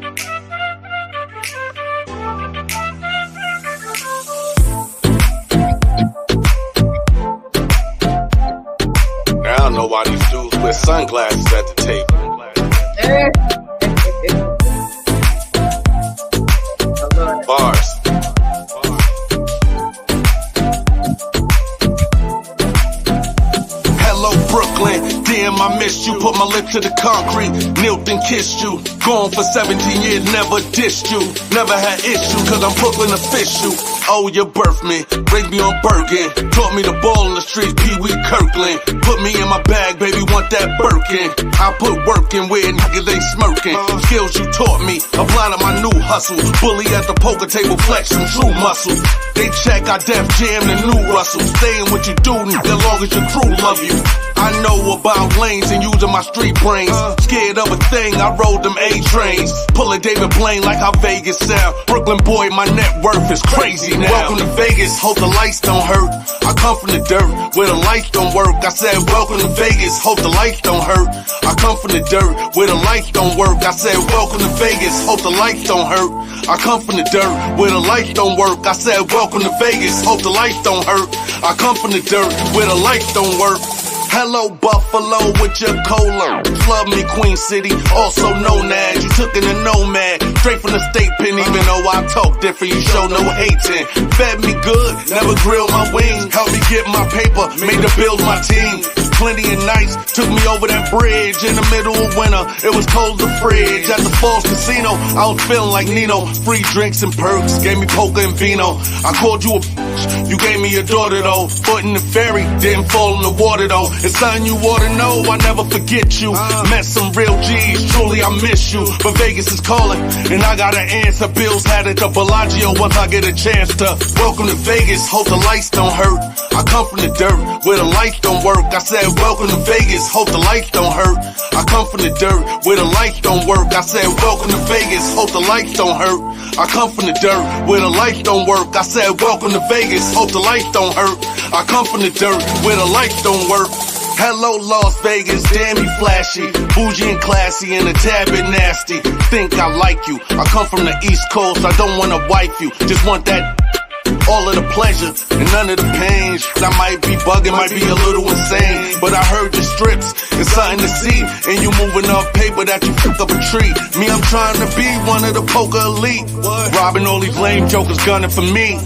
Now I don't know why these dudes wear sunglasses at the table. Bars. Hello, Brooklyn. Damn, I missed you. Put my lips to the concrete. Knelt and kissed you. Gone for 17 years, never dissed you. Never had issue, cause I'm Brooklyn official. Oh, you birthed me, raised me on Bergen. Taught me to ball in the streets, Pee Wee Kirkland. Put me in my bag, baby, want that Birkin. I put work in where niggas ain't smirking. Skills you taught me, apply to my new hustle. Bully at the poker table, flex some true muscle. They check, I def jam the new Russell. Staying what you do, nigga, long as your crew love you. I know about lanes and using my street brains. Scared of a thing, I rode them A-trains. Pull a David Blaine like how Vegas sound. Brooklyn boy, my net worth is crazy now. Welcome to Vegas, hope the lights don't hurt. I come from the dirt, where the lights don't work. I said welcome to Vegas, hope the lights don't hurt. I come from the dirt, where the lights don't work. I said welcome to Vegas, hope the lights don't hurt. I come from the dirt, where the lights don't work. I said welcome to Vegas, hope the lights don't hurt. I come from the dirt, where the lights don't work. Hello, Buffalo, with your cola. Love me, Queen City, also known as. You took in a nomad, straight from the state pen. Even though I talk different, you show no hating. Fed me good, never grilled my wings. Helped me get my paper, made to build my team. Plenty of nights, took me over that bridge. In the middle of winter, it was cold as the fridge. At the Falls Casino, I was feeling like Nino. Free drinks and perks, gave me poker and vino. I called you a bitch, you gave me your daughter though. Foot in the ferry, didn't fall in the water though. It's something you ought to know, I never forget you. Met some real G's, truly I miss you. But Vegas is calling, and I gotta answer. Bills had it to Bellagio once I get a chance to. Welcome to Vegas, hope the lights don't hurt. I come from the dirt, where the lights don't work. I said welcome to Vegas, hope the lights don't hurt. I come from the dirt, where the lights don't work. I said welcome to Vegas, hope the lights don't hurt. I come from the dirt, where the lights don't work. I said welcome to Vegas, hope the lights don't hurt. I come from the dirt, where the lights don't work. Hello, Las Vegas, damn you flashy. Bougie and classy and a tad bit nasty. Think I like you, I come from the East Coast. I don't wanna wife you, just want that. All of the pleasure and none of the pain. I might be bugging, might be a little insane, but I heard your strips, it's something to see. And you moving up paper that you pick up a tree. Me, I'm trying to be one of the poker elite. Robbing all these lame jokers, gunning for me.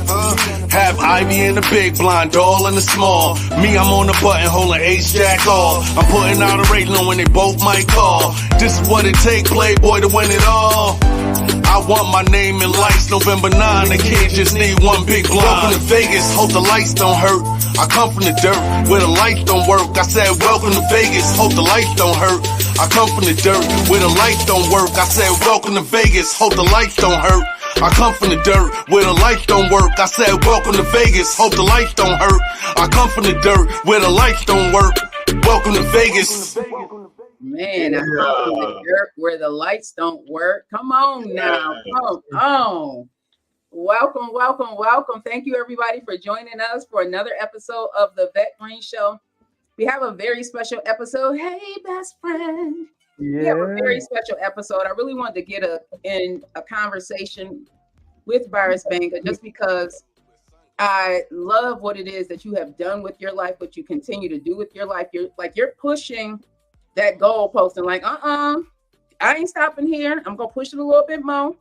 Have Ivy in the big, blind doll in the small. Me, I'm on the button, holding ace-jack all. I'm putting out a rate knowing they both might call. This is what it take, Playboy, to win it all. I want my name in lights, November 9, the kids just need one big blind. Welcome to Vegas, hope the lights don't hurt. I come from the dirt, where the lights don't work. I said welcome to Vegas, hope the lights don't hurt. I come from the dirt, where the lights don't work. I said welcome to Vegas, hope the lights don't hurt. I come from the dirt, where the lights don't work. I said welcome to Vegas, hope the lights don't hurt. I come from the dirt, where the lights don't work. Welcome to Vegas. Man, I come from the dirt where the lights don't work. Come on now, come on. Welcome, welcome, welcome. Thank you everybody for joining us for another episode of the Vette Green Show. We have a very special episode. Hey, best friend. Yeah. We have a very special episode. I really wanted to get in a conversation with Barz Banga just because I love what it is that you have done with your life, what you continue to do with your life. You're pushing that goalpost and like, I ain't stopping here. I'm gonna push it a little bit more.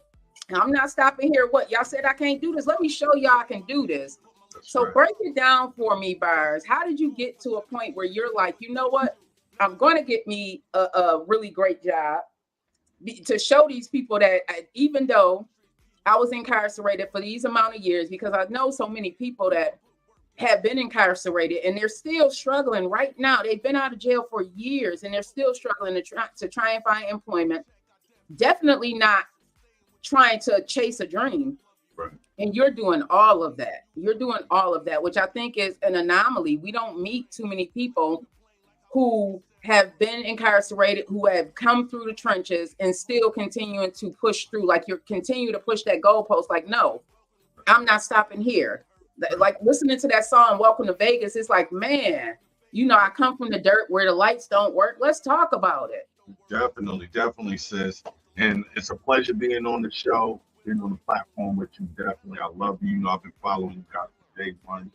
And I'm not stopping here. What y'all said I can't do this. Let me show y'all I can do this. That's so right. Break it down for me, Barz. How did you get to a point where you're like, you know what? I'm going to get me a really great job to show these people that even though I was incarcerated for these amount of years, because I know so many people that have been incarcerated and they're still struggling right now. They've been out of jail for years and they're still struggling to try and find employment. Definitely not trying to chase a dream. Right. And you're doing all of that. You're doing all of that, which I think is an anomaly. We don't meet too many people who have been incarcerated, who have come through the trenches and still continuing to push through. Like you're continue to push that goalpost. Like, no, I'm not stopping here. Like listening to that song, Welcome to Vegas, it's like, man, you know, I come from the dirt where the lights don't work. Let's talk about it. Definitely, sis. And it's a pleasure being on the show, being on the platform with you. Definitely, I love you. You know, I've been following you guys from day one.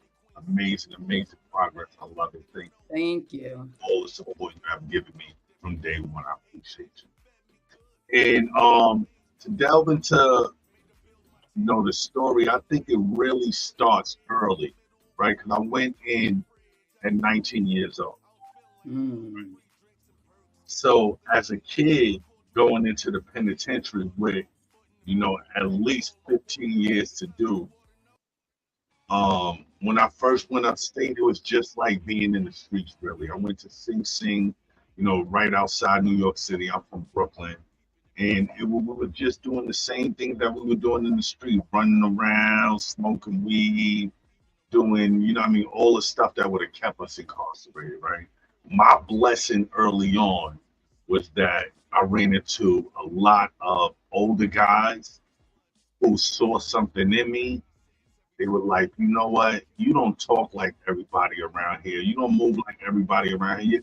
Amazing, amazing progress. I love it. Thank Thank you. you for all the support you have given me from day one. I appreciate you. And to delve into the story, I think it really starts early, right? Because I went in at 19 years old. Mm. So as a kid going into the penitentiary with, at least 15 years to do, when I first went upstate, it was just like being in the streets, really. I went to Sing Sing, right outside New York City. I'm from Brooklyn. And we were just doing the same thing that we were doing in the street, running around, smoking weed, doing, all the stuff that would have kept us incarcerated, right? My blessing early on was that I ran into a lot of older guys who saw something in me. They were like, you know what? You don't talk like everybody around here. You don't move like everybody around here.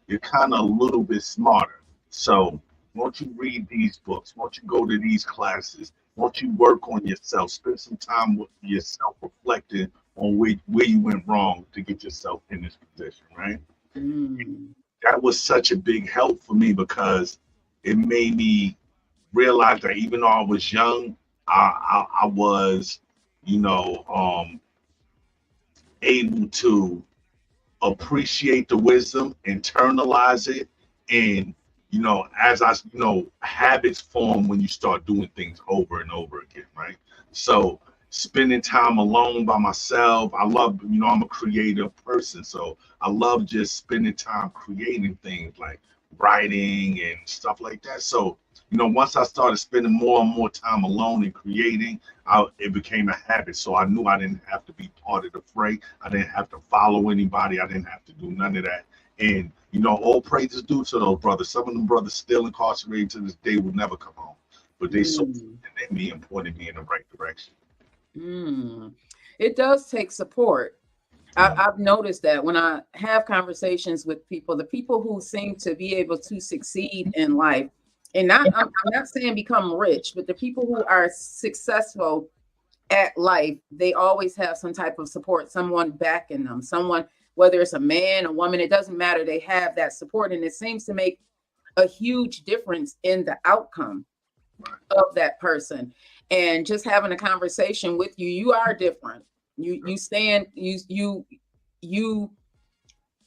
You're kind of a little bit smarter. So won't you read these books? Won't you go to these classes? Won't you work on yourself? Spend some time with yourself, reflecting on where you went wrong to get yourself in this position, right? Mm. That was such a big help for me because it made me realize that even though I was young, I was, you know, um, able to appreciate the wisdom, internalize it, and as habits form when you start doing things over and over again, right? So spending time alone by myself, I love, I'm a creative person, so I love just spending time creating things like writing and stuff like that. So once I started spending more and more time alone and creating, it became a habit. So I knew I didn't have to be part of the fray. I didn't have to follow anybody. I didn't have to do none of that. And all praises due to those brothers. Some of them brothers still incarcerated to this day will never come home, but they saw Mm. in me and pointed me in the right direction. Mm. It does take support. I've noticed that when I have conversations with people, the people who seem to be able to succeed in life, and I'm not saying become rich, but the people who are successful at life, they always have some type of support, someone backing them, someone, whether it's a man, a woman, it doesn't matter. They have that support, and it seems to make a huge difference in the outcome of that person. And just having a conversation with you, you are different. You stand, you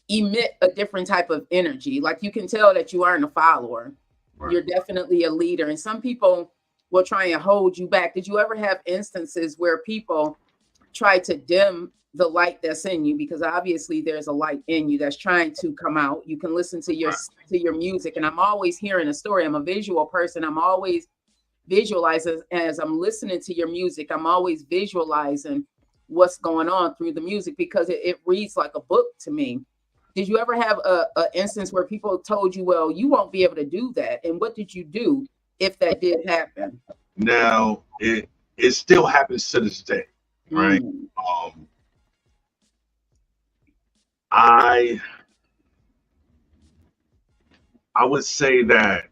emit a different type of energy. Like you can tell that you aren't a follower. Right. You're definitely a leader. And some people will try and hold you back. Did you ever have instances where people try to dim the light that's in you? Because obviously there's a light in you that's trying to come out. You can listen to your music. And I'm always hearing a story. I'm a visual person. I'm always visualizing as I'm listening to your music. I'm always visualizing what's going on through the music because it reads like a book to me. Did you ever have a instance where people told you, well, you won't be able to do that? And what did you do if that did happen? Now it still happens to this day, right? Mm. I I would say that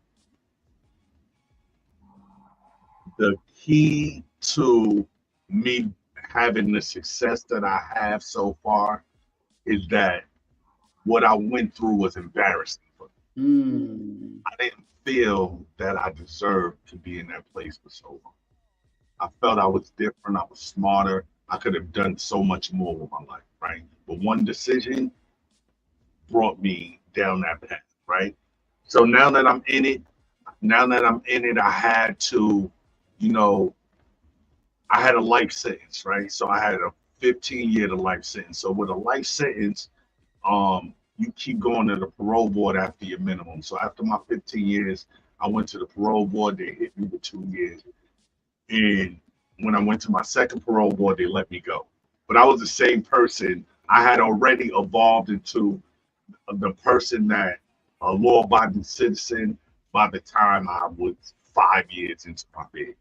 the key to me having the success that I have so far is that what I went through was embarrassing for me. Mm. I didn't feel that I deserved to be in that place for so long. I felt I was different. I was smarter. I could have done so much more with my life, right? But one decision brought me down that path, right? So now that I'm in it, I had to, you know, I had a life sentence, right? So I had a 15-year to life sentence. So with a life sentence, you keep going to the parole board after your minimum. So after my 15 years, I went to the parole board. They hit me with 2 years. And when I went to my second parole board, they let me go. But I was the same person. I had already evolved into the person that a law-abiding citizen by the time I was 5 years into my bid.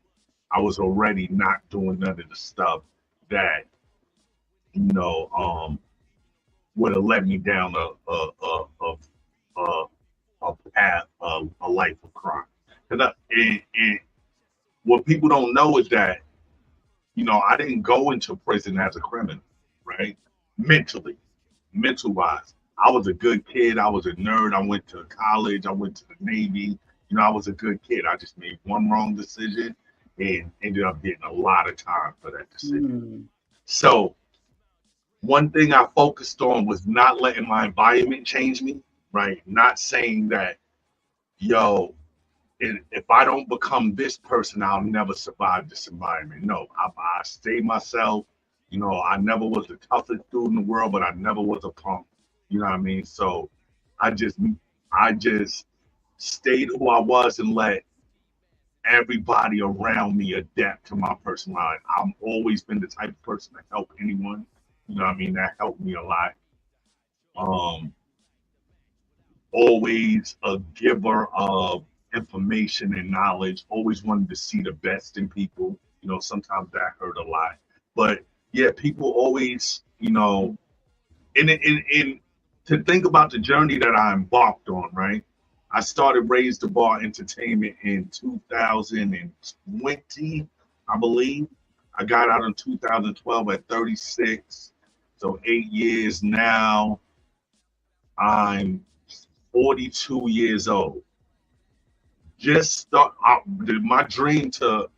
I was already not doing none of the stuff that you know um, would have led me down a path of a life of crime. And and what people don't know is that, you know, I didn't go into prison as a criminal, right? Mental wise. I was a good kid. I was a nerd. I went to college. I went to the Navy. You know, I was a good kid. I just made one wrong decision and ended up getting a lot of time for that decision. So one thing I focused on was not letting my environment change me, right? Not saying that, yo, if I don't become this person, I'll never survive this environment. No, I stayed myself. You know, I never was the toughest dude in the world, but I never was a punk. You know what I mean? So I just stayed who I was and let everybody around me adapt to my personality. I've always been the type of person to help anyone. You know what I mean? That helped me a lot. Always a giver of information and knowledge. Always wanted to see the best in people. You know, sometimes that hurt a lot. But yeah, people always, you know, and to think about the journey that I embarked on, right? I started Raise the Bar Entertainment in 2020, I believe. I got out in 2012 at 36. So 8 years now. I'm 42 years old. My dream to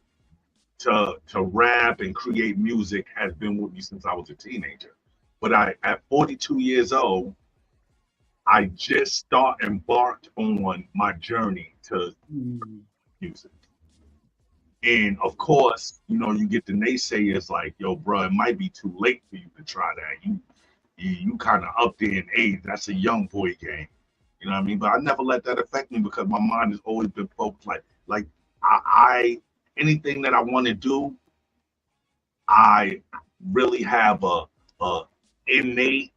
rap and create music has been with me since I was a teenager. But at 42 years old, I just embarked on my journey to music. And of course, you know, you get the naysayers like, yo, bro, it might be too late for you to try that. You kind of up there in age. That's a young boy game. You know what I mean? But I never let that affect me because my mind has always been focused. Like I anything that I want to do, I really have a innate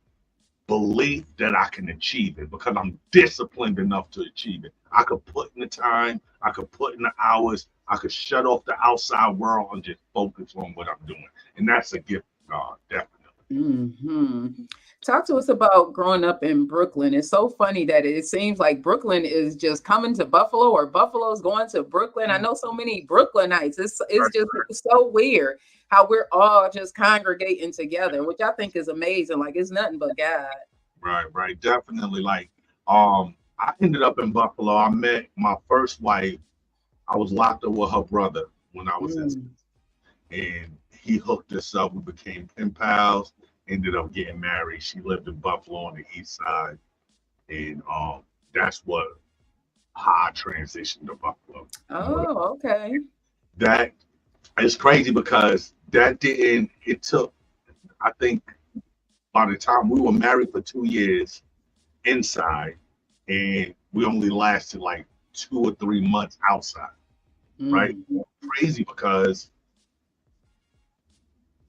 belief that I can achieve it because I'm disciplined enough to achieve it. I could put in the time, I could put in the hours, I could shut off the outside world and just focus on what I'm doing. And that's a gift of God, definitely. Talk to us about growing up in Brooklyn. It's so funny that it seems like Brooklyn is just coming to Buffalo or Buffalo's going to Brooklyn. I know so many Brooklynites. It's just so weird how we're all just congregating together, which I think is amazing. Like it's nothing but God. Right. Definitely. Like, I ended up in Buffalo. I met my first wife. I was locked up with her brother when I was in, and he hooked us up. We became pen pals. Ended up getting married. She lived in Buffalo on the east side, and that's how I transitioned to Buffalo. Oh, okay. That is crazy because it took, I think, by the time we were married for 2 years inside, and we only lasted like 2 or 3 months outside, right? Crazy because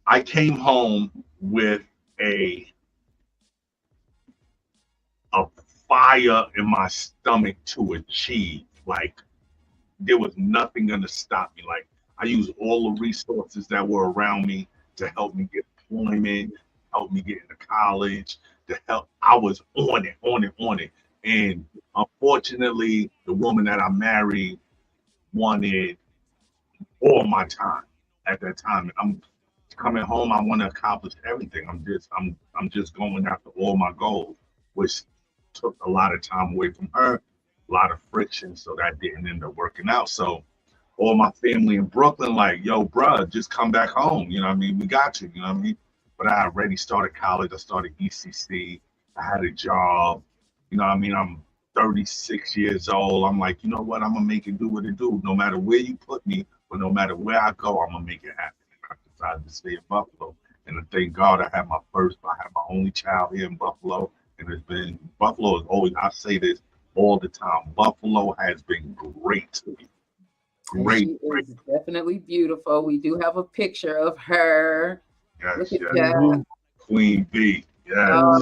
I came home with a fire in my stomach to achieve. Like there was nothing gonna stop me. Like I used all the resources that were around me to help me get employment, help me get into college, I was on it. And unfortunately, the woman that I married wanted all my time at that time. I'm coming home, I want to accomplish everything. I'm just going after all my goals, which took a lot of time away from her, a lot of friction, so that didn't end up working out. So all my family in Brooklyn, like, yo, bruh, just come back home. You know what I mean? We got you. You know what I mean? But I already started college. I started ECC. I had a job. You know what I mean? I'm 36 years old. I'm like, you know what? I'm going to make it do what it do. No matter where you put me, but no matter where I go, I'm going to make it happen. I decided to stay in Buffalo. And I thank God I had my only child here in Buffalo. And Buffalo is always, I say this all the time, Buffalo has been great to me. Great. She is definitely beautiful. We do have a picture of her. Yes. Queen B. Yes.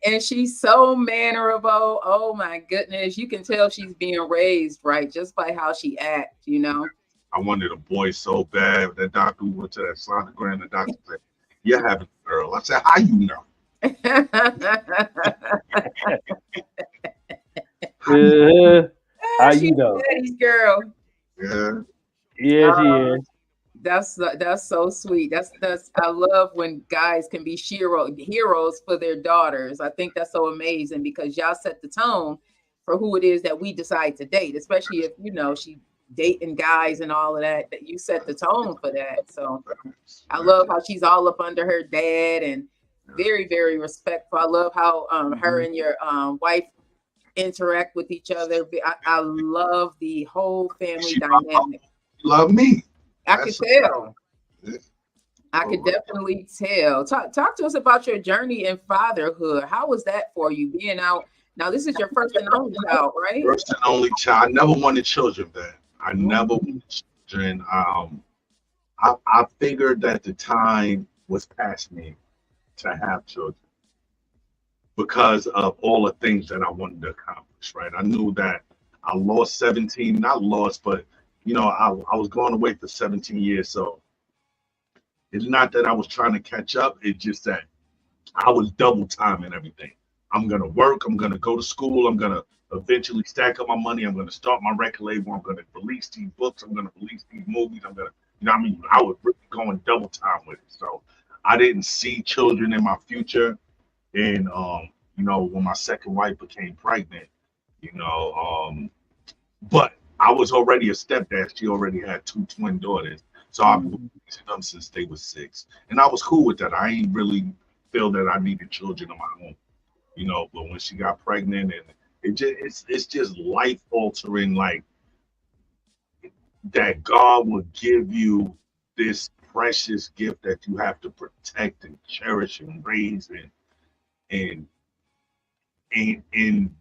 And she's so mannerable. Oh my goodness. You can tell she's being raised right just by how she acts, you know. I wanted a boy so bad. That doctor went to that sonogram. The doctor said, "You're having a girl." I said, "How you know?" How you know? Daddy's girl. Yeah. Yeah, she is. That's so sweet. That's I love when guys can be heroes for their daughters. I think that's so amazing because y'all set the tone for who it is that we decide to date, especially if she dating guys and all of that. That you set the tone for that. So I love how she's all up under her dad and very very respectful. I love how her and your wife interact with each other. I love the whole family dynamic. Love me. I could tell. I could definitely tell. Talk to us about your journey in fatherhood. How was that for you being out? Now, this is your first and only child, right? First and only child. I never wanted children, man. I never wanted children. I figured that the time was past me to have children because of all the things that I wanted to accomplish, right? I knew that I lost 17, not lost, but I was going away for 17 years. So it's not that I was trying to catch up. It's just that I was double timing everything. I'm going to work. I'm going to go to school. I'm going to eventually stack up my money. I'm going to start my record label. I'm going to release these books. I'm going to release these movies. I'm going to, I was really going double time with it. So I didn't see children in my future. And, when my second wife became pregnant, but I was already a stepdad. She already had 2 twin daughters. So I've been raising them since they were 6. And I was cool with that. I ain't really feel that I needed children of my own, but when she got pregnant and it's just life altering, like that God will give you this precious gift that you have to protect and cherish and raise and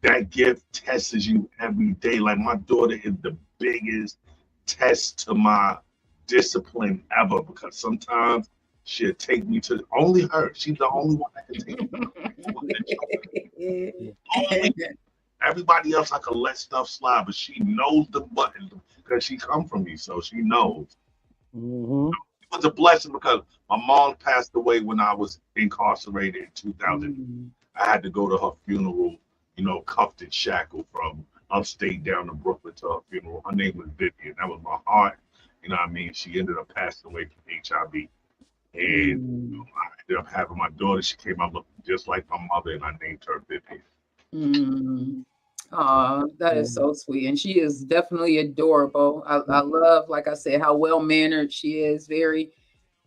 that gift tests you every day. Like my daughter is the biggest test to my discipline ever because sometimes she'll take me to only her. She's the only one that can take me. Everybody else I can let stuff slide, but she knows the button because she come from me, so she knows. Mm-hmm. It was a blessing because my mom passed away when I was incarcerated in 2000. Mm-hmm. I had to go to her funeral, cuffed and shackled from upstate down to Brooklyn to her funeral. Her name was Vette, and that was my heart. She ended up passing away from HIV. And I ended up having my daughter. She came out looking just like my mother, and I named her Vette. Oh, that is so sweet. And she is definitely adorable. I love, like I said, how well-mannered she is. Very,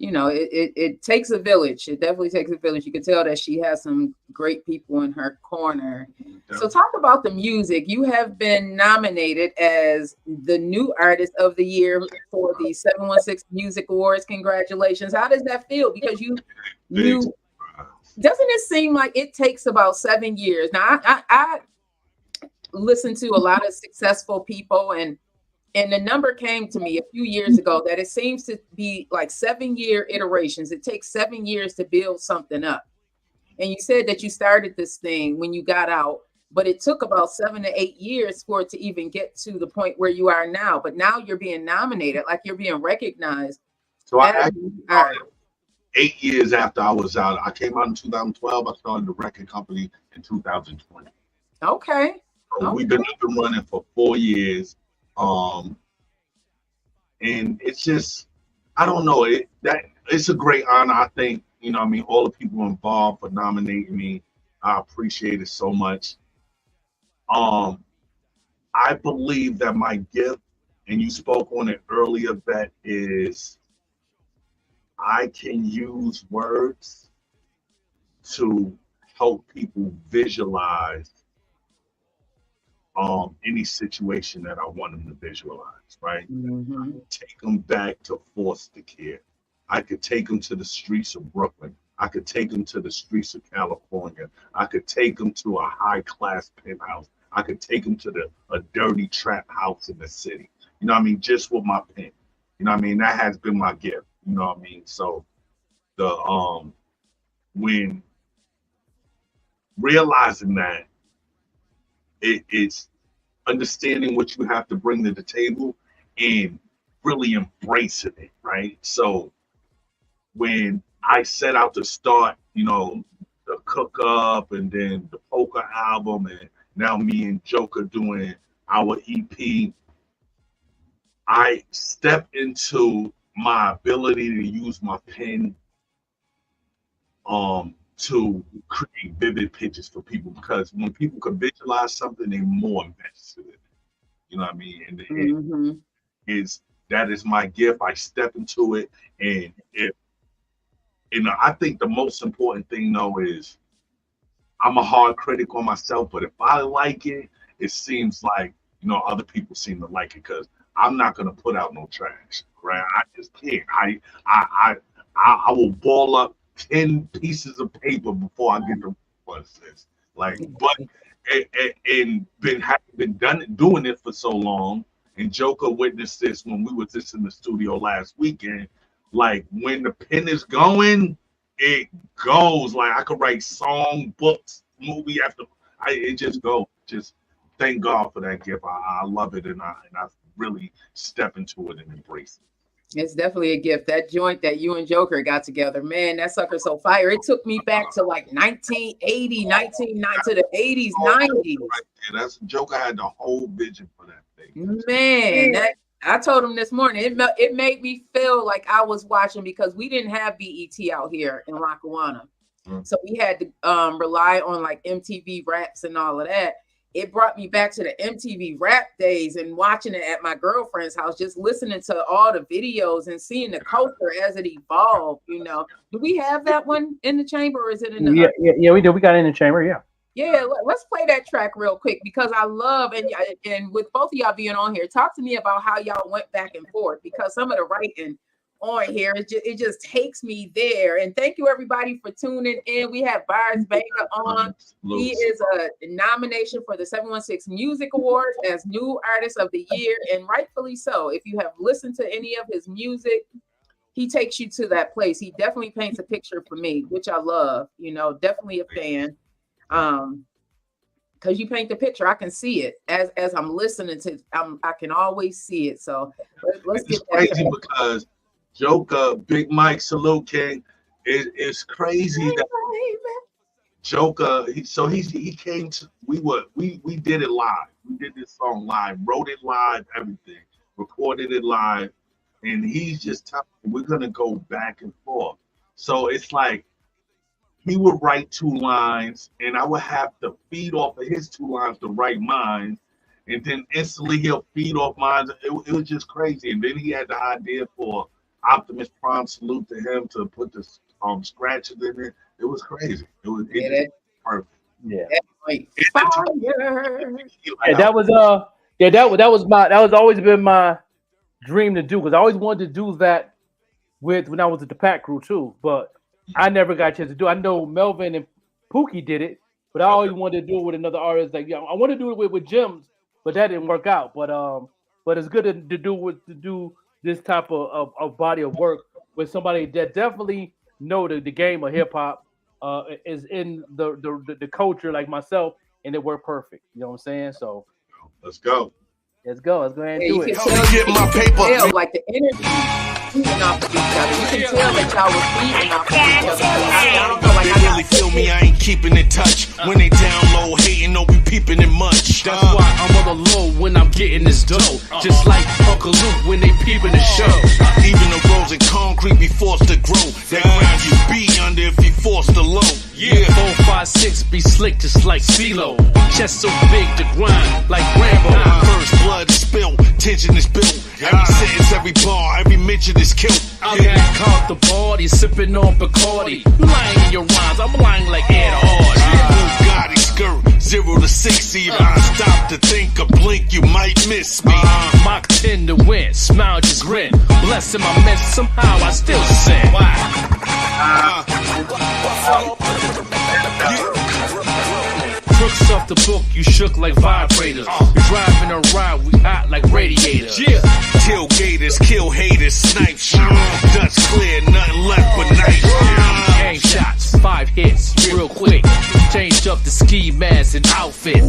it takes a village. It definitely takes a village. You can tell that she has some great people in her corner. So talk about the music. You have been nominated as the new artist of the year for the 716 Music Awards. Congratulations. How does that feel? Because you doesn't it seem like it takes about 7 years? Now, I listen to a lot of successful people and the number came to me a few years ago that it seems to be like 7-year iterations. It takes 7 years to build something up. And you said that you started this thing when you got out, but it took about 7 to 8 years for it to even get to the point where you are now. But now you're being nominated, like you're being recognized. So I actually started 8 years after I was out. I came out in 2012. I started the record company in 2020. Okay. So we've been up and running for 4 years. And it's just, I don't know, it's a great honor. I think, all the people involved for nominating me, I appreciate it so much. I believe that my gift, and you spoke on it earlier, that is I can use words to help people visualize any situation that I want them to visualize, right? Mm-hmm. I could take them back to foster care. I could take them to the streets of Brooklyn. I could take them to the streets of California. I could take them to a high-class penthouse. I could take them to a dirty trap house in the city. Just with my pen. That has been my gift. So when realizing that it's understanding what you have to bring to the table and really embracing it, right? So when I set out to start, the Cook Up and then the Poker album, and now me and Joker doing our EP, I step into my ability to use my pen to create vivid pictures for people, because when people can visualize something, they're more invested in it. You know what I mean? And that is my gift. I step into it, and I think the most important thing though is I'm a hard critic on myself, but if I like it, it seems like, you know, other people seem to like it, because I'm not gonna put out no trash, right? I just can't. I will ball up 10 pieces of paper before I get to what it says. Like, but and been doing it for so long, and Joker witnessed this when we were just in the studio last weekend. Like, when the pen is going, it goes. Like, I could write song, books, movie after. It just goes. Just thank God for that gift. I love it, and I really step into it and embrace it. It's definitely a gift. That joint that you and Joker got together, man, that sucker's so fire. It took me back to like 1980, to the 80s, 90s. Right there. That's Joker had the whole vision for that thing. Man, I told him this morning, it made me feel like I was watching, because we didn't have BET out here in Lackawanna. So we had to rely on like MTV Raps and all of that. It brought me back to the MTV Rap days and watching it at my girlfriend's house, just listening to all the videos and seeing the culture as it evolved. You know, do we have that one in the chamber, or is it in the? Yeah, we do. We got it in the chamber. Yeah. Yeah, let's play that track real quick, because I love, and with both of y'all being on here, talk to me about how y'all went back and forth, because some of the writing on here, it just takes me there. And thank you everybody for tuning in. We have Barz Banga on. He is a nomination for the 716 Music Awards as New Artist of the Year, and rightfully so. If you have listened to any of his music, he takes you to that place. He definitely paints a picture for me, which I love. You know, definitely a fan. Because you paint the picture, I can see it as I'm listening to. I can always see it. So let's get that. It's crazy because Joker, Big Mike, Salute King. It's crazy that Joker. He came to. We did it live. We did this song live, wrote it live, everything, recorded it live, and he's just telling me we're gonna go back and forth. So it's like he would write 2 lines, and I would have to feed off of his 2 lines to write mine, and then instantly he'll feed off mine. It was just crazy. And then he had the idea for Optimus Prime, salute to him, to put the scratches in it. It was crazy. It was perfect. Yeah. That was always been my dream to do, because I always wanted to do that when I was at the Pack Crew too, but I never got a chance to do it. I know Melvin and Pookie did it, but I always wanted to do it with another artist. Like, I want to do it with Jims, but that didn't work out. But it's good to do this type of body of work with somebody that definitely know the game of hip hop, is in the culture like myself, and it worked perfect. You know what I'm saying? So let's go. Let's go ahead and do it. Get my paper. Like the energy feeding off of each other. You can tell that y'all was feeding off of each other. I don't know, like, they really feel me, I ain't keeping in touch. When they down low, hating, don't be peeping it much. That's why I'm on the low when I'm getting this dough. Just like Uncle Luke when they peeping the show. Even the roads in concrete be forced to grow. That ground you be under if you forced to low. Yeah, 4, 5, 6 be slick just like CeeLo. Chest so big to grind like Rambo. First blood is spilled, tension is built. Every sentence, every bar, every mention is killed. Okay, caught the ball, you sipping on Bacardi. You lying in your rhymes, I'm lying like Ed Hardy. Bugatti skirt, 0 to 60. If I stop to think or blink, you might miss me. Mach 10 to win, smile just grin. Blessing my mess, somehow I still sin. Crooks off the book, you shook like vibrators. You driving a ride, we hot like radiators. Yeah, tailgaters, kill haters, snipe shot. Dutch clear, nothing left but night. Gang shots, 5 hits, real quick. Changed up the ski mask and outfit.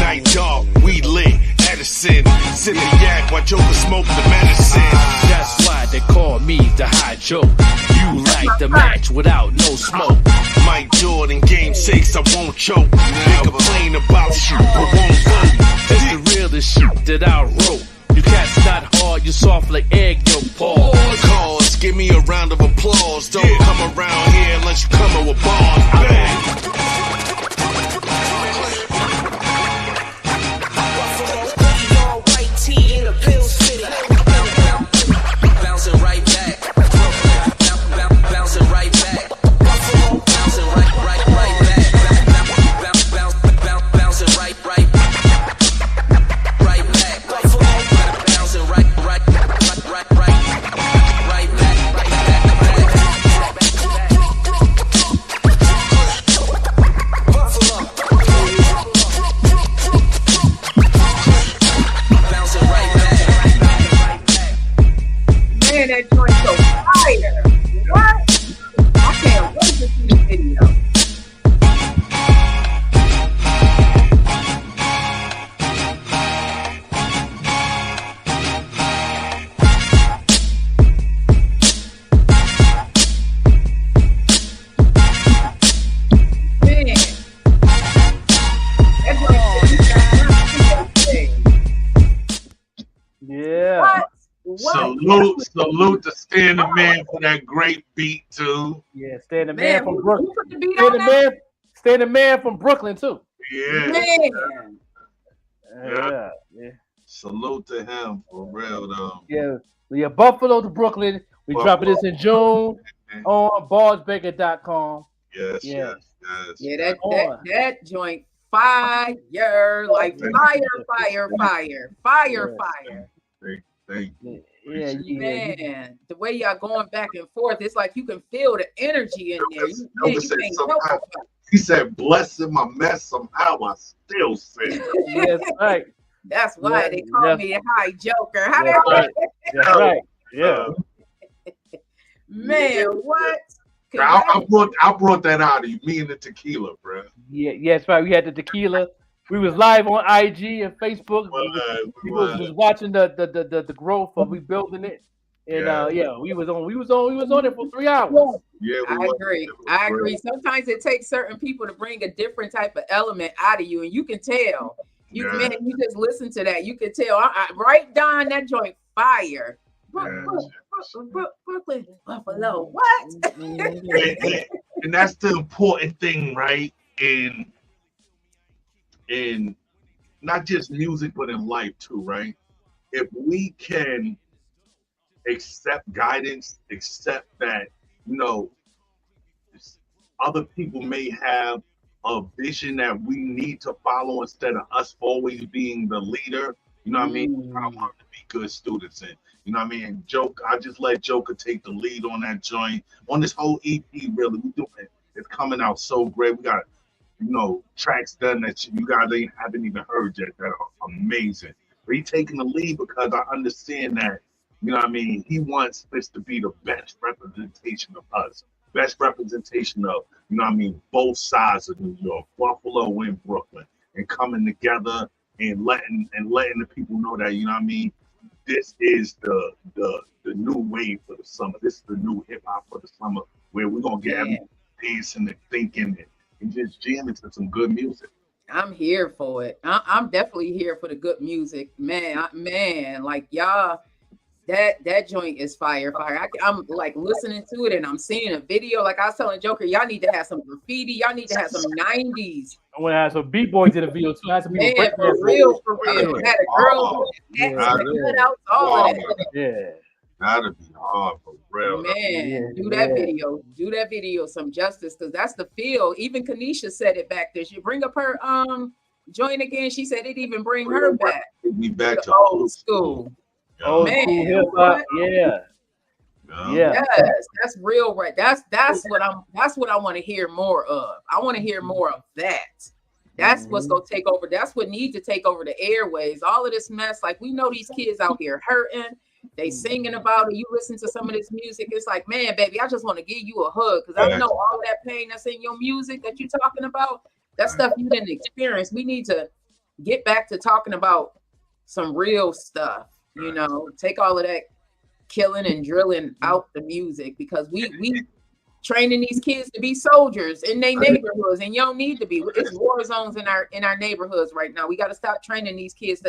Night dog, we lit, Edison. Sipping yak while Joker smoke the medicine. That's why they call me the high joke. You like the match without no smoke. Mike Jordan, game 6, I won't choke. They complain about you, but won't vote. It's the realest shit that I wrote. You cats not hard, you soft like egg yolk. Pause. Cause, give me a round of applause. Don't come around here unless you come with bars. Bang. Bouncing right back, bouncing right back, bouncing right back, bouncing right back, bouncing right Man, that joint so fire. What? I can't wait to see the video. Man, that joint Yeah. what? Salute to Stan the Man for that great beat too. Yeah, Stan the Man, Man from who Brooklyn. put the beat Stan on the that? Man, Stan the Man from Brooklyn too. Yeah. Man. Yeah. Salute to him for real though. Yeah. Buffalo to Brooklyn. We dropping this in June on barzbanga.com. Yes. Yeah, On. that joint fire, like fire. Thank you. Yeah. Man, the way y'all going back and forth, it's like you can feel the energy in there. You can't help it. He said, "Blessed in my mess, somehow I still sin." Yes, right. That's why they call me a high joker. How That's that right. That's right. Yeah. Man, what? I brought that out of you, me and the tequila, bro. Yeah, yes, right. We had the tequila. We was live on IG and Facebook. We was just watching the growth of rebuilding it. And we was on it for 3 hours. Yeah, I agree. Sometimes it takes certain people to bring a different type of element out of you, and you can tell. You just listen to that. You can tell. Right, Don, that joint fire. Brooklyn, Buffalo. What? And that's the important thing, right? In not just music, but in life too, right? If we can accept guidance, accept that, other people may have a vision that we need to follow instead of us always being the leader. You know what I mean? I want to be good students, and you know what I mean. I just let Joker take the lead on that joint, on this whole EP. Really, we doing it. It's coming out so great. We got, tracks done that you guys haven't even heard yet that are amazing. But he taking the lead because I understand that, you know what I mean. He wants this to be the best representation of us, best representation of, you know what I mean, both sides of New York, Buffalo and Brooklyn, and coming together. And letting the people know that, you know what I mean, this is the new wave for the summer. This is the new hip hop for the summer, where we're gonna get everyone dancing and thinking and just jamming to some good music. I'm here for it. I'm definitely here for the good music, man. Like y'all, that joint is fire. I'm like listening to it and I'm seeing a video. Like I was telling Joker, y'all need to have some graffiti. Y'all need to have some 90s. I want to have some B-boys in the video too. Have some people for real. Had a girl, all of that. Yeah. That'd be hard for real. Man, do that video some justice, because that's the feel. Even Kanisha said it back there. She bring up her joint again. She said it even bring her back. We back to old school. Old school hip hop. Yeah. Yes, that's real, right? That's what I want to hear more of. I want to hear more of that. That's what's gonna take over. That's what needs to take over the airways. All of this mess, like we know these kids out here hurting. They singing about it. You listen to some of this music, it's like, man, baby, I just want to give you a hug, because I know all that pain that's in your music that you're talking about. That stuff you didn't experience. We need to get back to talking about some real stuff. Take all of that killing and drilling out the music, because we training these kids to be soldiers in their neighborhoods, and you don't need to be. It's war zones in our neighborhoods right now. We got to stop training these kids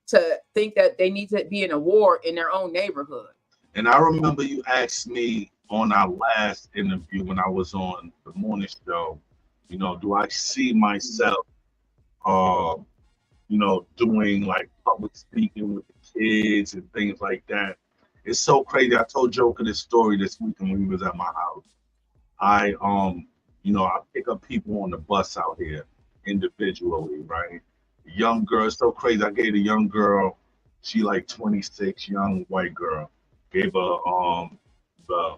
to think that they need to be in a war in their own neighborhood. And I remember you asked me on our last interview when I was on the morning show, you know, do I see myself, you know, doing like public speaking with the kids and things like that? It's so crazy. I told Joker this story this weekend when he was at my house. I, you know, I pick up people on the bus out here individually, right? Young girl, it's so crazy. I gave a young girl, she like 26, young white girl, gave her the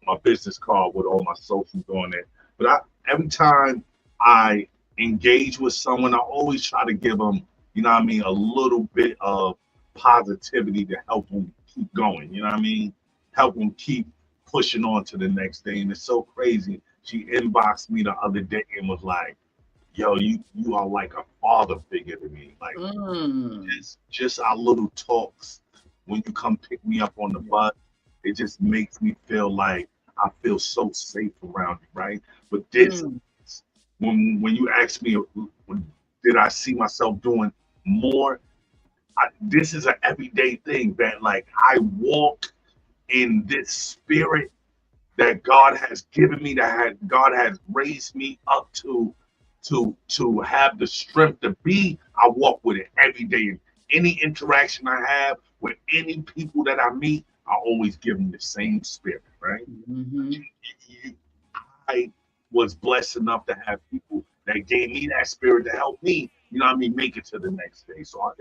my business card with all my socials on it. But every time I engage with someone, I always try to give them, you know what I mean, a little bit of positivity to help them keep going. You know what I mean? Help them keep pushing on to the next day. And it's so crazy. She inboxed me the other day and was like, yo, you are like a father figure to me. Like just our little talks when you come pick me up on the bus, it just makes me feel like I feel so safe around you, right? But this, when you ask me, did I see myself doing more? This is an everyday thing that, like, I walk in this spirit that God has given me, God has raised me up to have the strength to be. I walk with it every day. And any interaction I have with any people that I meet, I always give them the same spirit, right? I was blessed enough to have people that gave me that spirit to help me, you know what I mean, make it to the next day. So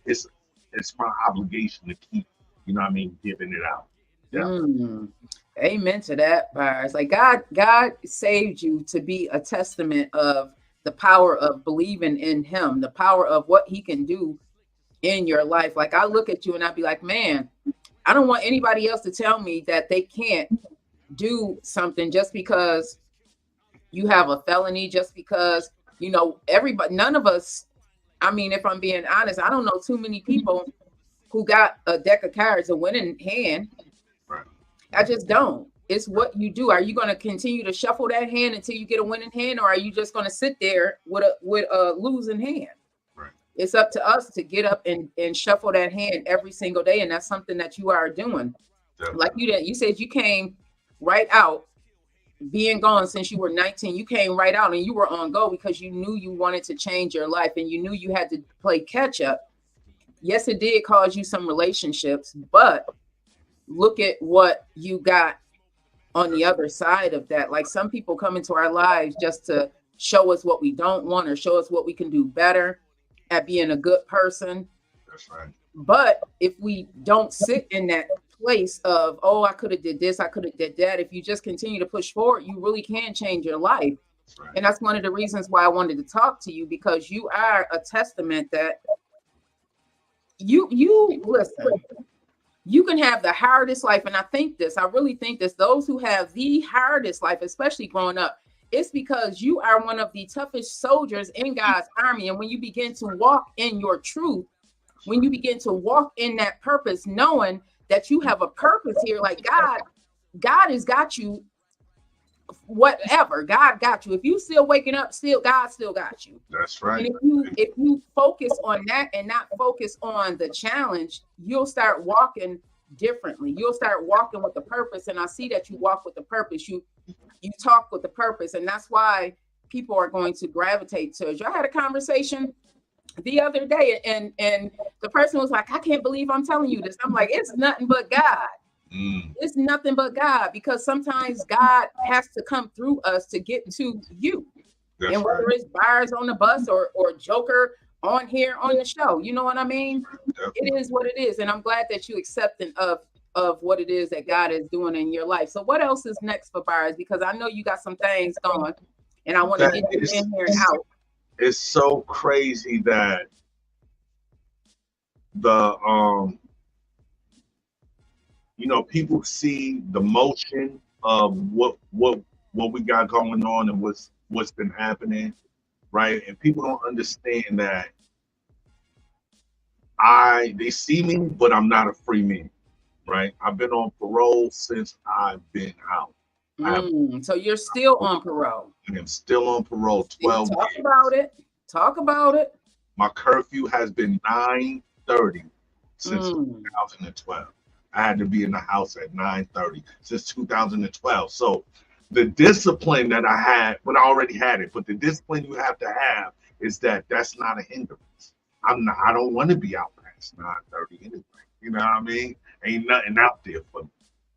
it's my obligation to keep, you know what I mean, giving it out. Yeah. Amen to that, Barz. Like God saved you to be a testament of the power of believing in him, the power of what he can do in your life. Like, I look at you and I'd be like, man, I don't want anybody else to tell me that they can't do something just because you have a felony, just because, you know, everybody, none of us, I mean, if I'm being honest, I don't know too many people who got a deck of cards, a winning hand. I just don't. It's what you do. Are you going to continue to shuffle that hand until you get a winning hand, or are you just going to sit there with a losing hand? Right. It's up to us to get up and shuffle that hand every single day, and that's something that you are doing. Definitely. Like you said, you came right out, being gone since you were 19. You came right out and you were on go because you knew you wanted to change your life and you knew you had to play catch up. Yes, it did cause you some relationships, but look at what you got on the other side of that. Like, some people come into our lives just to show us what we don't want or show us what we can do better at being a good person. That's right. But if we don't sit in that place of, oh, I could have did this, I could have did that, if you just continue to push forward, you really can change your life. That's right. And that's one of the reasons why I wanted to talk to you, because you are a testament that you listen. You can have the hardest life. And I really think this, those who have the hardest life, especially growing up, it's because you are one of the toughest soldiers in God's army. And when you begin to walk in your truth, when you begin to walk in that purpose, knowing that you have a purpose here, like God has got you, whatever, God got you. If you still waking up, God still got you. That's right. And if you focus on that and not focus on the challenge, you'll start walking differently. You'll start walking with the purpose. And I see that you walk with the purpose. You talk with the purpose. And that's why people are going to gravitate to you. I had a conversation the other day and the person was like, I can't believe I'm telling you this. I'm like, it's nothing but God. It's nothing but God, because sometimes God has to come through us to get to you. That's and whether it's Barz on the bus or Joker on here on the show, you know what I mean? Definitely. It is what it is. And I'm glad that you accepting of what it is that God is doing in your life. So what else is next for Barz? Because I know you got some things going and I want to get you in here and out. It's so crazy that you know, people see the motion of what we got going on and what's been happening, right? And people don't understand that they see me, but I'm not a free man, right? I've been on parole since I've been out. So you're still on parole. I am still on parole. 12 Talk years. about it. Talk about it. My curfew has been 9:30 since 2012. I had to be in the house at 9:30 since 2012. So the discipline that I had, but I already had it, but the discipline you have to have is that that's not a hindrance. I don't want to be out past 9:30 anyway. You know what I mean? Ain't nothing out there for me,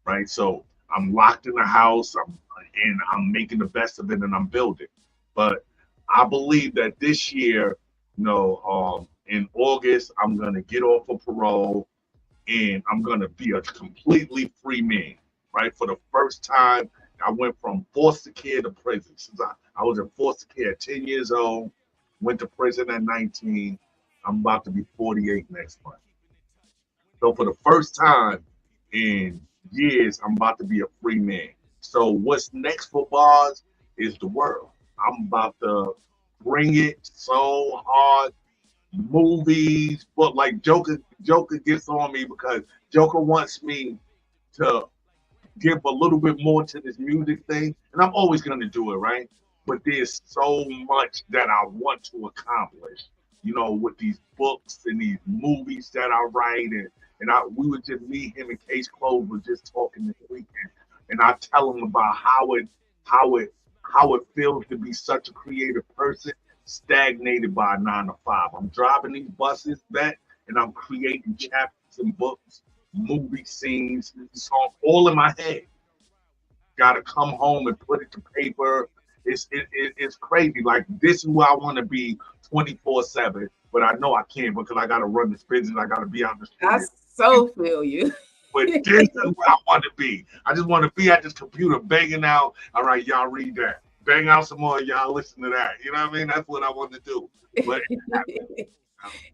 right? So I'm locked in the house, I'm making the best of it, and I'm building. But I believe that this year, in August, I'm gonna get off of parole, and I'm gonna be a completely free man, right? For the first time, I went from foster care to prison. Since I was in foster care at 10 years old, went to prison at 19. I'm about to be 48 next month. So for the first time in years, I'm about to be a free man. So what's next for Barz is the world. I'm about to bring it so hard. Movies, but like Joker gets on me because Joker wants me to give a little bit more to this music thing, and I'm always gonna do it, right? But there's so much that I want to accomplish, with these books and these movies that I write, we would just meet him, and Case Close was just talking this weekend, and I tell him about how it feels to be such a creative person stagnated by a 9 to 5. I'm driving these buses back, and I'm creating chapters and books, movie scenes, songs, all in my head. Got to come home and put it to paper. It's crazy. Like, this is where I want to be 24/7, but I know I can't because I got to run this business. I got to be out the street. I so feel you. But this is where I want to be. I just want to be at this computer banging out. All right, y'all read that. Bang out some more. Y'all listen to that. You know what I mean? That's what I want to do. But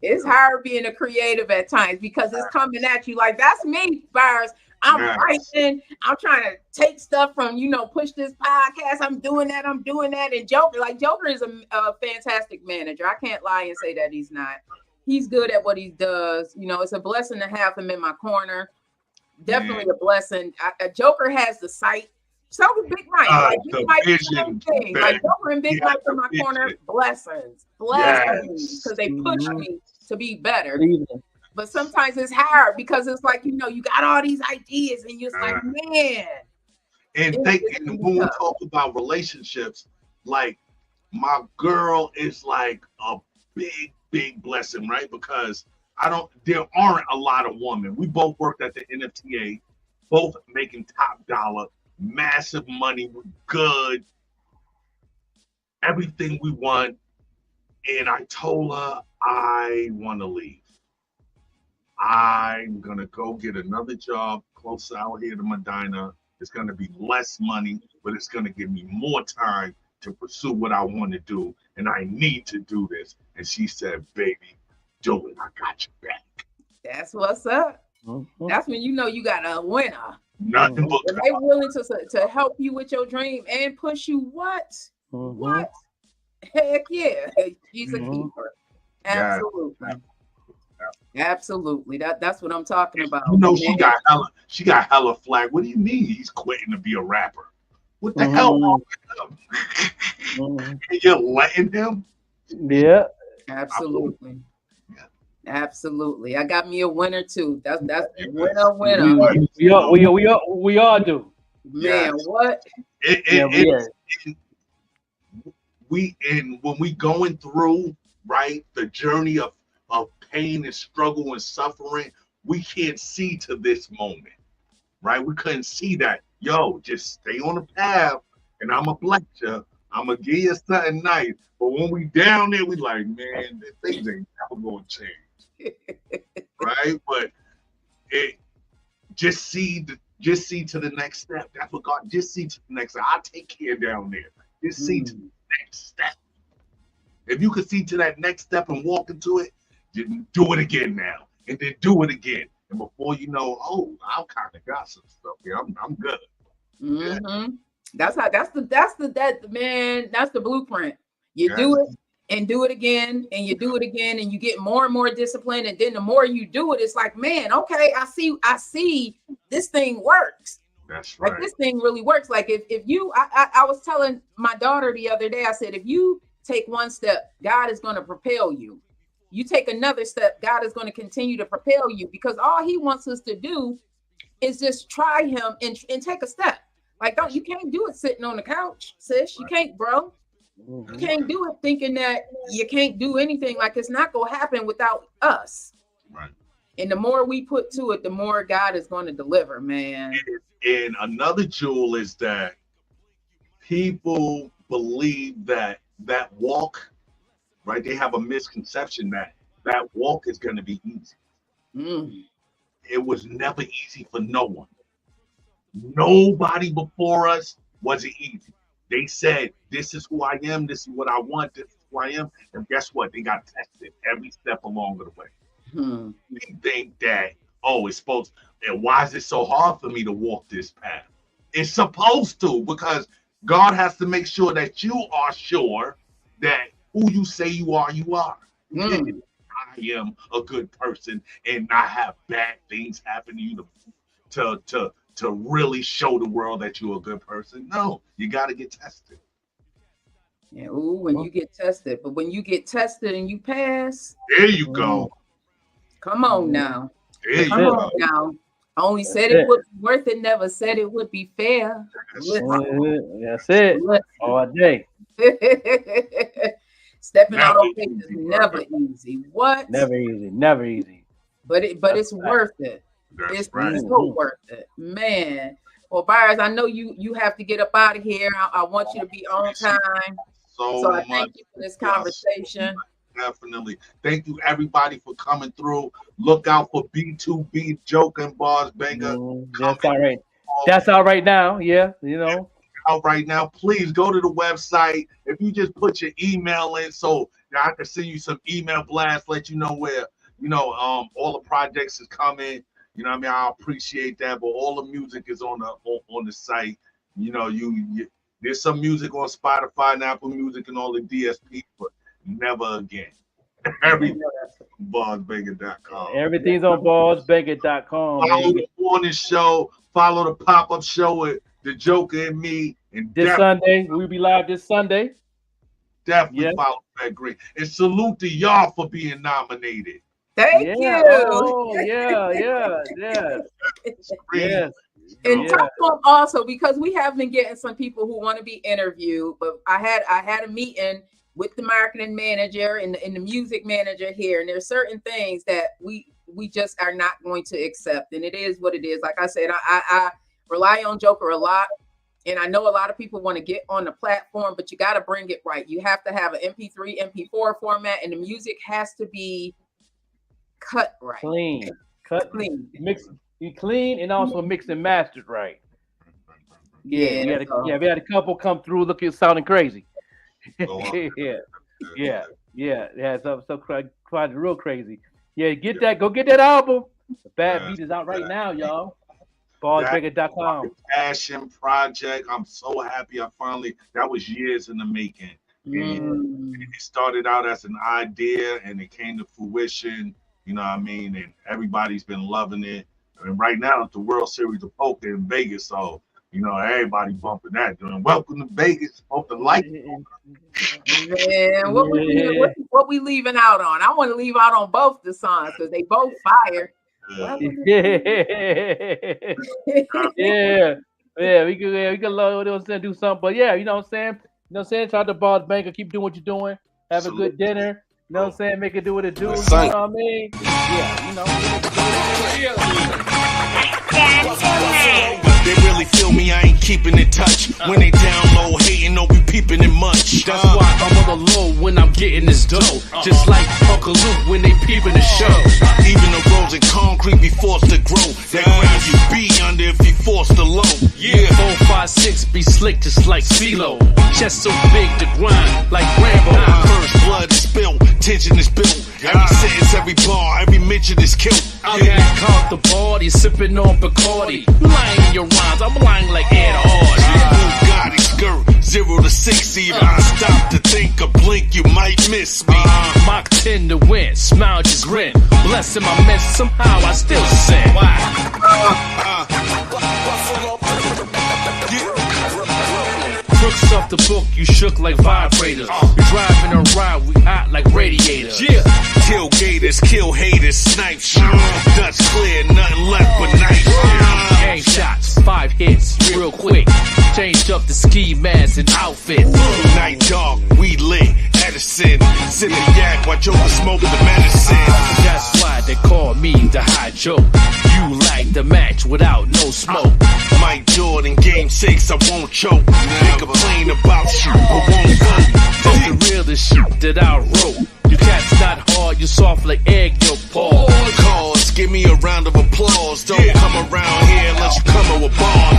it's hard being a creative at times because it's coming at you like, that's me, Barz. I'm writing. I'm trying to take stuff from, push this podcast. I'm doing that. And Joker is a fantastic manager. I can't lie and say that he's not. He's good at what he does. It's a blessing to have him in my corner. Definitely a blessing. Joker has the sight. So does Big Mike. Big Mike is the same thing. Like Joker and Big Mike in my corner, blessings. Because they push me to be better. But sometimes it's hard because it's like, you got all these ideas and you're like, man. And when we talk about relationships, like my girl is like a big blessing, right? Because there aren't a lot of women. We both worked at the NFTA, both making top dollar, massive money, we're good, everything we want. And I told her I want to leave. I'm going to go get another job close out here to Medina. It's going to be less money, but it's going to give me more time to pursue what I want to do. And I need to do this. And she said, baby, do it. I got your back. That's what's up. That's when you got a winner. Nothing but they're willing to help you with your dream and push you. What? Heck yeah. She's a keeper. Absolutely. Absolutely. That's what I'm talking about. She got hella flag. What do you mean he's quitting to be a rapper? What the hell wrong with him? And you're letting him? Yeah. Absolutely. Absolutely. I got me a winner too. That's winner. We all do. Man, what? When we going through, right, the journey of pain and struggle and suffering, we can't see to this moment, right? We couldn't see that. Yo, just stay on the path and I'm going to bless you. I'm going to give you something nice. But when we down there, we like, man, things ain't never going to change. Right? But just see to the next step. That's what God, just see to the next step. I'll take care down there. Just see to the next step. If you could see to that next step and walk into it, do it again now. And then do it again. And before you know, I kind of got some stuff here. I'm good. Yeah. That's the blueprint. You do it and do it again and you do it again and you get more and more disciplined. And then the more you do it, it's like, man, okay, I see this thing works. That's right. Like this thing really works. Like if you, I was telling my daughter the other day, I said, if you take one step, God is going to propel you. you take another step, God is going to continue to propel you, because all he wants us to do is just try him and take a step. Like, you can't do it sitting on the couch, sis. You can't, bro. You can't do it thinking that you can't do anything. Like, it's not going to happen without us. Right. And the more we put to it, the more God is going to deliver, man. And another jewel is that people believe that walk, right? They have a misconception that walk is going to be easy. It was never easy for no one. Nobody before us was it easy. They said, this is who I am, this is what I want, this is who I am. And guess what? They got tested every step along the way. We think that, it's supposed to, and why is it so hard for me to walk this path? It's supposed to, because God has to make sure that you are sure that who you say you are, you are. I am a good person and not have bad things happen to you to really show the world that you're a good person. No, you got to get tested. Yeah, when you get tested. But when you get tested and you pass. There you go. Come on now. Come on now. I only said it would be worth it, never said it would be fair. That's it. All day. Stepping out on faith is never easy. What? Never easy. But it's worth it. It's so worth it, man. Well, Barz, I know you have to get up out of here. I want you to be on time. So I thank you for this conversation. Definitely. Thank you, everybody, for coming through. Look out for B2B Joke and Barz Banga. That's all right. That's all right now. Yeah, out right now. Please go to the website. If you just put your email in, so I can send you some email blasts, let you know where all the projects is coming. You know what I mean? I appreciate that, but all the music is on the site. There's some music on Spotify and Apple Music and all the DSPs, but never again. Everything on BarzBanga.com. Everything's on BarzBanga.com. Follow the morning show. Follow the pop-up show with the Joker and me. And this Sunday, we'll be live this Sunday. Definitely follow Fat Green. And salute to y'all for being nominated. Thank you. Oh, yeah. And talk to them also, because we have been getting some people who want to be interviewed, but I had a meeting with the marketing manager and the music manager here, and there's certain things that we just are not going to accept, and it is what it is. Like I said, I rely on Joker a lot, and I know a lot of people want to get on the platform, but you got to bring it right. You have to have an MP3, MP4 format, and the music has to be cut right, clean, mixed, clean, and also mixed and mastered right. Yeah, we had a couple come through looking sounding crazy. Yeah. So quite real crazy. Yeah, go get that album. The Bad Beat is out right now, y'all. BarzBanga.com. Passion project. I'm so happy that was years in the making. And it started out as an idea and it came to fruition, you know what I mean? And everybody's been loving it. And right now it's the World Series of Poker in Vegas, so everybody bumping that. Doing welcome to Vegas. Hope to like it. Man, what we leaving out on? I want to leave out on both the songs because they both fire. We could do something, but you know what I'm saying? Shout out to Barz Banga, keep doing what you're doing. Have a good dinner. You know what I'm saying? Make it do what it do. You know what I mean? They really feel me, I ain't keeping in touch. When they down low, hating, no be peeping in much. That's why I'm on the low when I'm getting this dough. Just like Uncle Luke when they peeping the show. Even the roads in concrete be forced to grow. That ground you be under if you forced to low. Yeah, 4, 5, 6 be slick just like CeeLo. Chest so big to grind like Rambo. First blood is spilled, tension is built. Every sentence, every bar, every mention is killed. I'm caught the body, sipping on Bacardi. You lying in your rhymes, I'm lying like Ed Hard. Bugatti skirt, 0 to 60. If I stop to think or blink, you might miss me. Mach 10 to win, smile just grin. Blessing my mess, somehow I still sin. Why? Crooks off off the book, you shook like vibrators. We driving a ride, we hot like radiators. Yeah. Tailgaters, kill haters, snipe shit. Dutch clear, nothing left but nice. Game shots, 5 hits, real quick. Changed up the ski mask and outfit. Night dog, we lit. Edison, sit the yak while Joker smoking the medicine. That's why they call me the high joke. You like the match without no smoke. Mike Jordan, game 6, I won't choke. They complain about you, but won't go. That's the realest shit that I wrote. You cats not hard, you soft like egg yolk paws. Cause, give me a round of applause. Don't come around here unless you come with bars.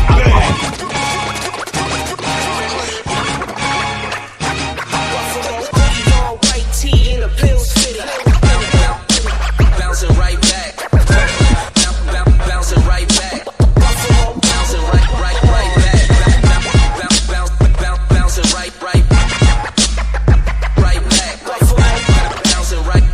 Bouncing right back. Bouncing right back. Bouncing right back. Bouncing right back. Bouncing right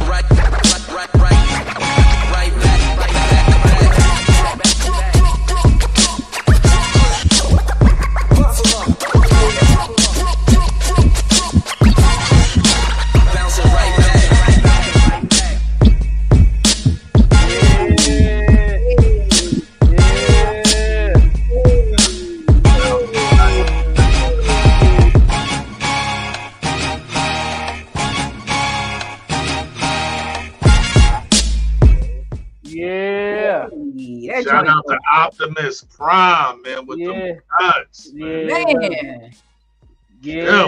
That Shout joint out to Optimus Prime, man, with the nuts. man. Yeah.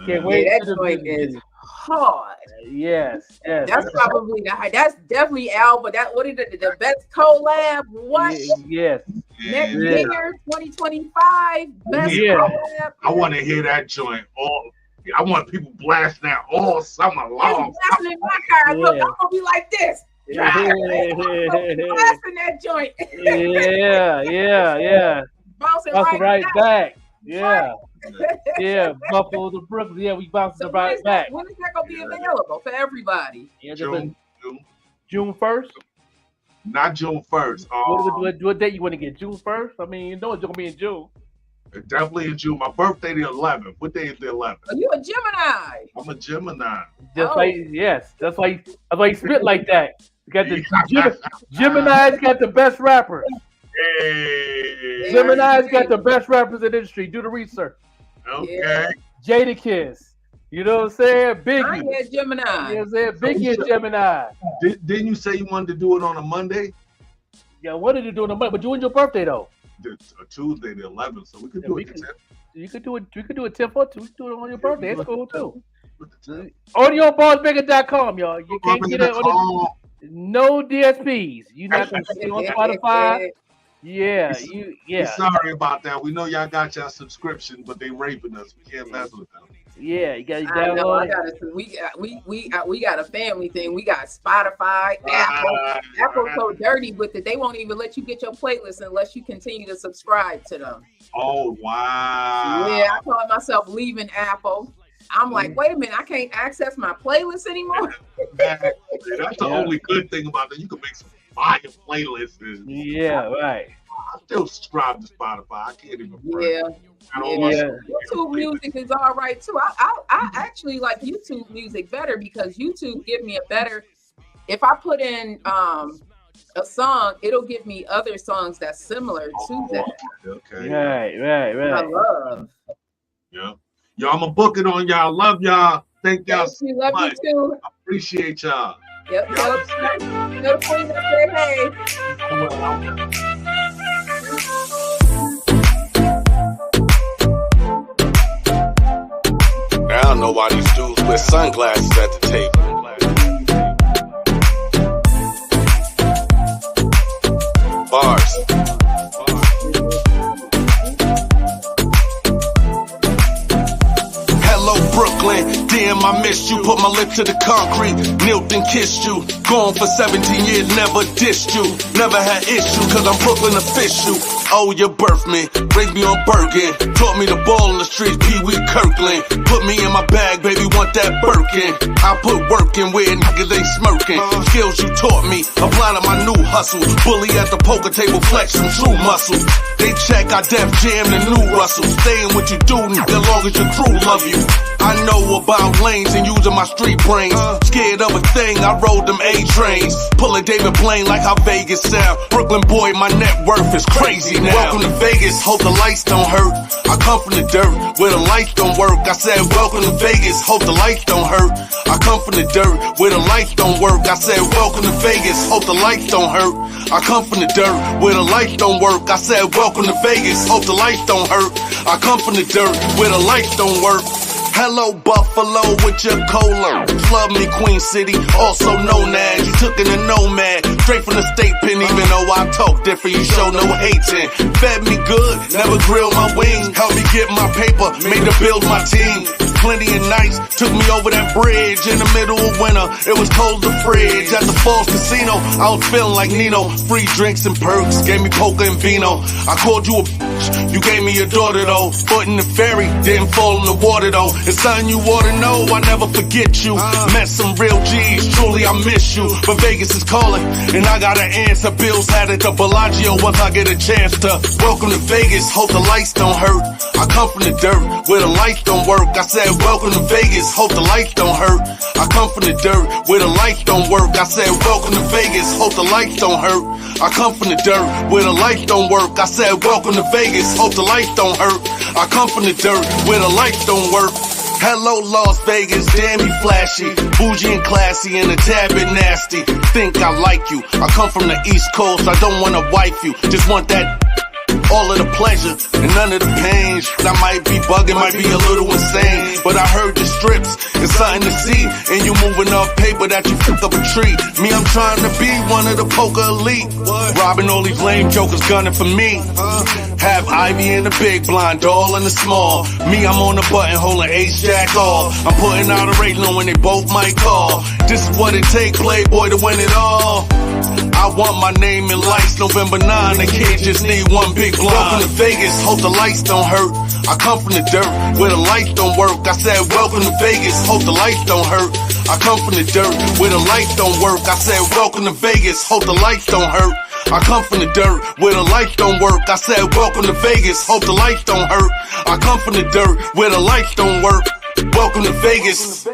Can't wait. Yeah, that joint is hard. Yes. That's probably the high. That's definitely Alba. That what is it? The best collab? What? Yes. Next year, 2025, best collab. I want to hear that joint all. I want people blasting that all summer long. Blasting in my car. Look, I'm gonna be like this. Blasting that joint. Yeah. Bouncing right back. Yeah. Yeah, Buffalo to Brooklyn. Yeah, we bouncing right back. When is that gonna be available for everybody? Yeah, June 1st. Not June 1st. What date you want to get? June 1st? I mean, you know it's gonna be in June. Definitely in June. My birthday the 11th. What day is the 11th? Are you a Gemini? I'm a Gemini. That's why you spit like that. You got the Gemini's got the best rappers. Hey. Gemini's got the best rappers in the industry. Do the research. Okay. Jadakiss. You know what I'm saying? Biggie. I get Gemini. You know what I'm saying? Biggie and Gemini. Didn't you say you wanted to do it on a Monday? Yeah, what did you do on a Monday? But doing your birthday though. A Tuesday the 11th, so we could do it. You could do it. We could do it 10 for 2. We could do it on your birthday. It's cool too. Audio BarzBanga.com, y'all. You can't get it on no DSPs. You're not gonna see it on Spotify. Yeah. Sorry about that. We know y'all got y'all subscription, but they raping us. We can't mess with them. Yeah, you got to download. We got a family thing. We got Spotify, Apple. Apple's so dirty with it. They won't even let you get your playlist unless you continue to subscribe to them. Oh wow. Yeah, I call myself leaving Apple. I'm like, wait a minute, I can't access my playlist anymore. That's the only good thing about that. You can make some fire playlists. Yeah, right. I still subscribe to Spotify. I can't even. YouTube music is all right too. I actually like YouTube music better because YouTube give me a better. If I put in a song, it'll give me other songs that's similar to that. Okay. Right. I love. Yeah. Y'all, I'm gonna book it on y'all. Love y'all. Thank y'all so love much. You too. I appreciate y'all. Yep. Tell the queen to say hey. I don't know why these dudes wear sunglasses at the table. Bars. Hello, Brooklyn. Damn, I missed you. Put my lips to the concrete. Knelt and kissed you. Gone for 17 years, never dissed you. Never had issue, cause I'm Brooklyn official. Oh, you birthed me, raised me on Birkin, taught me to ball in the streets, Pee Wee Kirkland. Put me in my bag, baby, want that Birkin. I put work in where niggas ain't smirking. Skills you taught me, apply to my new hustle. Bully at the poker table, flex some true muscle. They check, I def jam the new Russell. Staying what you do, nigga, long as your crew love you. I know about lanes and using my street brains. Scared of a thing, I rode them A-trains. Pulling David Blaine like how Vegas sound. Brooklyn boy, my net worth is crazy now. Welcome to Vegas, hope the lights don't hurt. I come from the dirt, where the lights don't work. I said, welcome to Vegas, hope the lights don't hurt. I come from the dirt, where the lights don't work. I said, welcome to Vegas, hope the lights don't hurt. I come from the dirt, where the lights don't work. I said, welcome to Vegas, hope the lights don't hurt. I come from the dirt, where the lights don't work. Hello, Buffalo, with your cola. Love me, Queen City, also known as you took in a nomad. Straight from the state pen, even though I talk different, you show no hating. Fed me good, never grilled my wings. Helped me get my paper, made to build my team. Plenty of nights, took me over that bridge in the middle of winter. It was cold the fridge at the Falls Casino. I was feeling like Nino. Free drinks and perks, gave me poker and vino. I called you a bitch, you gave me your daughter though. Foot in the ferry, didn't fall in the water though. It's something you ought to know, I never forget you. Met some real G's, truly I miss you. But Vegas is calling, and I gotta answer. Bills had it to Bellagio once I get a chance to. Welcome to Vegas, hope the lights don't hurt. I come from the dirt, where the lights don't work. I said, welcome to Vegas, hope the lights don't hurt. I come from the dirt, where the lights don't work. I said, welcome to Vegas, hope the lights don't hurt. I come from the dirt, where the lights don't work. I said, welcome to Vegas, hope the lights don't hurt. I come from the dirt, where the lights don't work. Hello, Las Vegas, damn you flashy, bougie and classy and a tad bit nasty. Think I like you, I come from the East Coast, I don't wanna wife you, just want that. All of the pleasure and none of the pain. I might be bugging, might be a little insane, but I heard the strips, it's something to see. And you moving up paper that you fuck up a tree. Me, I'm trying to be one of the poker elite. Robbing all these lame jokers, gunning for me. Have Ivy in the big blind, doll in the small. Me, I'm on the button, holding ace jack off. I'm putting out a rate knowing they both might call. This is what it take, Playboy, to win it all. I want my name in lights, November 9. The kids just need one big blind. Welcome to Vegas, hope the lights don't hurt. I come from the dirt, where the lights don't work. I said, welcome to Vegas, hope the lights don't hurt. I come from the dirt, where the lights don't work. I said, welcome to Vegas, hope the lights don't hurt. I come from the dirt, where the lights don't work. I said, welcome to Vegas, hope the lights don't hurt. I come from the dirt, where the lights don't work. Welcome to Vegas.